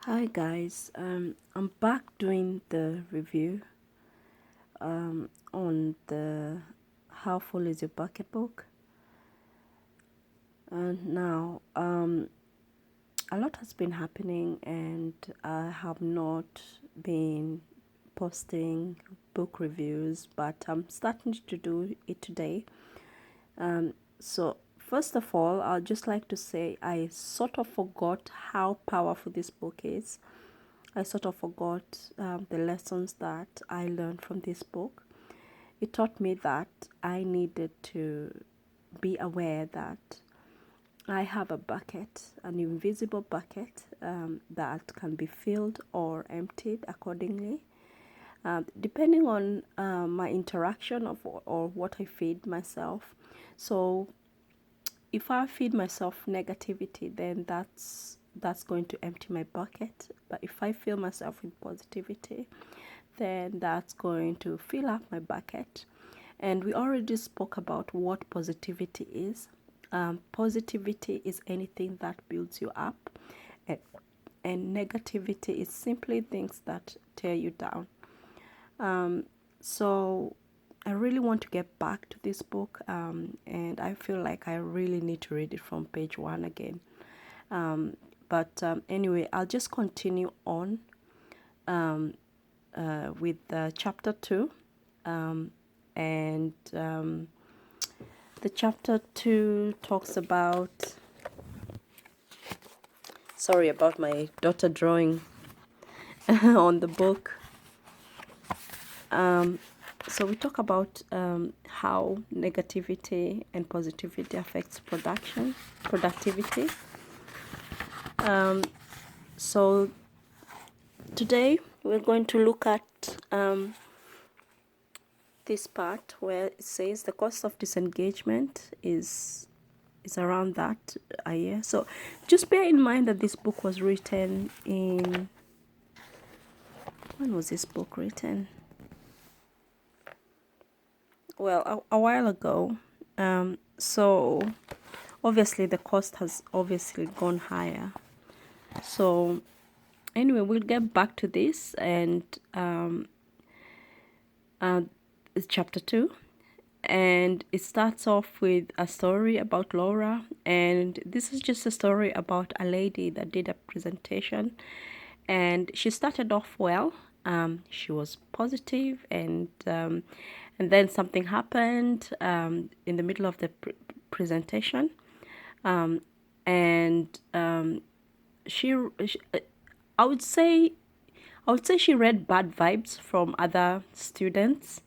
Hi guys, I'm back doing the review on the How Full Is Your Bucket book. And now a lot has been happening and I have not been posting book reviews, but I'm starting to do it today. So first of all, I'd just like to say I sort of forgot how powerful this book is. I sort of forgot the lessons that I learned from this book. It taught me that I needed to be aware that I have a bucket, an invisible bucket that can be filled or emptied accordingly, depending on my interaction or what I feed myself. So if I feed myself negativity, then that's going to empty my bucket. But if I fill myself with positivity, then that's going to fill up my bucket. And we already spoke about what positivity is. Positivity is anything that builds you up, and, and negativity is simply things that tear you down. So I really want to get back to this book, and I feel like I really need to read it from page one again. But anyway, I'll just continue on with chapter 2. And the chapter 2 talks about, sorry about my daughter drawing on the book. So we talk about how negativity and positivity affects productivity. So today we're going to look at this part where it says the cost of disengagement is around that a year. So just bear in mind that this book was written in, when was this book written? Well, a while ago. So obviously the cost has obviously gone higher. So anyway, we'll get back to this, and it's chapter 2, and it starts off with a story about Laura, and this is just a story about a lady that did a presentation, and she started off well. She was positive, and then something happened in the middle of the presentation, and she I would say she read bad vibes from other students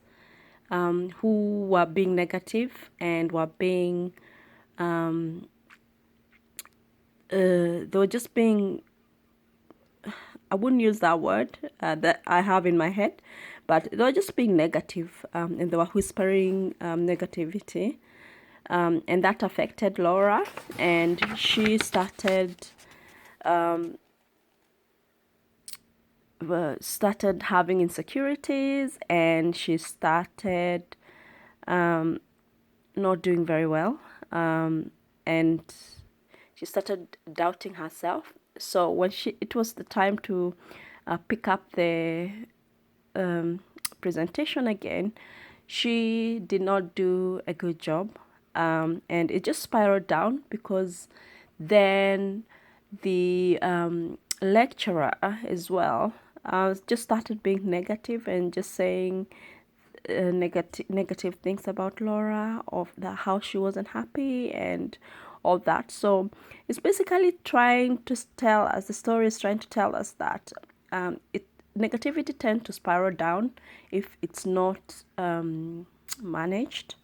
who were being negative and were being they were just being, I wouldn't use that word that I have in my head, but they were just being negative, and they were whispering negativity, and that affected Laura, and she started having insecurities, and she started not doing very well, and she started doubting herself. So when it was the time to pick up the presentation again, she did not do a good job, and it just spiraled down, because then the lecturer as well just started being negative and just saying negative things about Laura, of how she wasn't happy and all that. So it's basically trying to tell us, the story is trying to tell us that negativity tends to spiral down if it's not managed.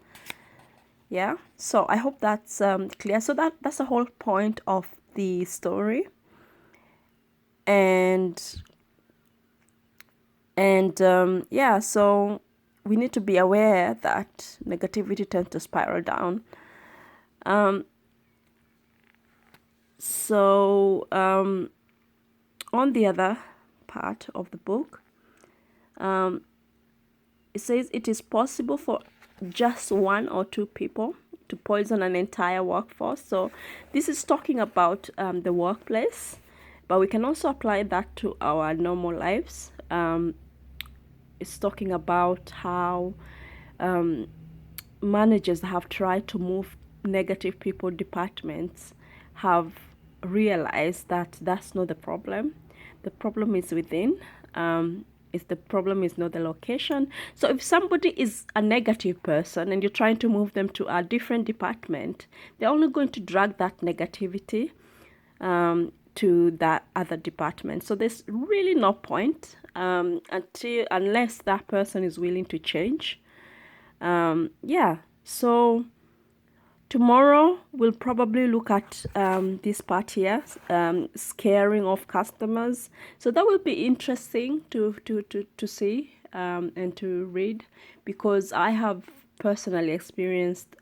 Yeah, so I hope that's clear. So that's the whole point of the story, and yeah, so we need to be aware that negativity tends to spiral down. So on the other part of the book, it says it is possible for just 1 or 2 people to poison an entire workforce. So this is talking about the workplace, But we can also apply that to our normal lives. It's talking about how managers have tried to move negative people departments have realized that that's not the problem. The problem is within. Is the problem is not the location. So if somebody is a negative person and you're trying to move them to a different department, they're only going to drag that negativity to that other department. So there's really no point unless that person is willing to change. Yeah, so tomorrow we'll probably look at this part here, scaring of customers. So that will be interesting to see and to read, because I have personally experienced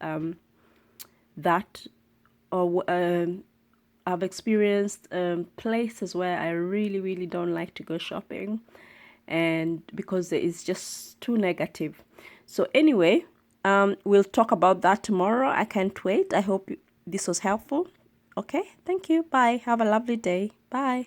that, or I've experienced places where I really don't like to go shopping, and because it's just too negative. So anyway, we'll talk about that tomorrow. I can't wait. I hope this was helpful. Okay, thank you. Bye. Have a lovely day. Bye.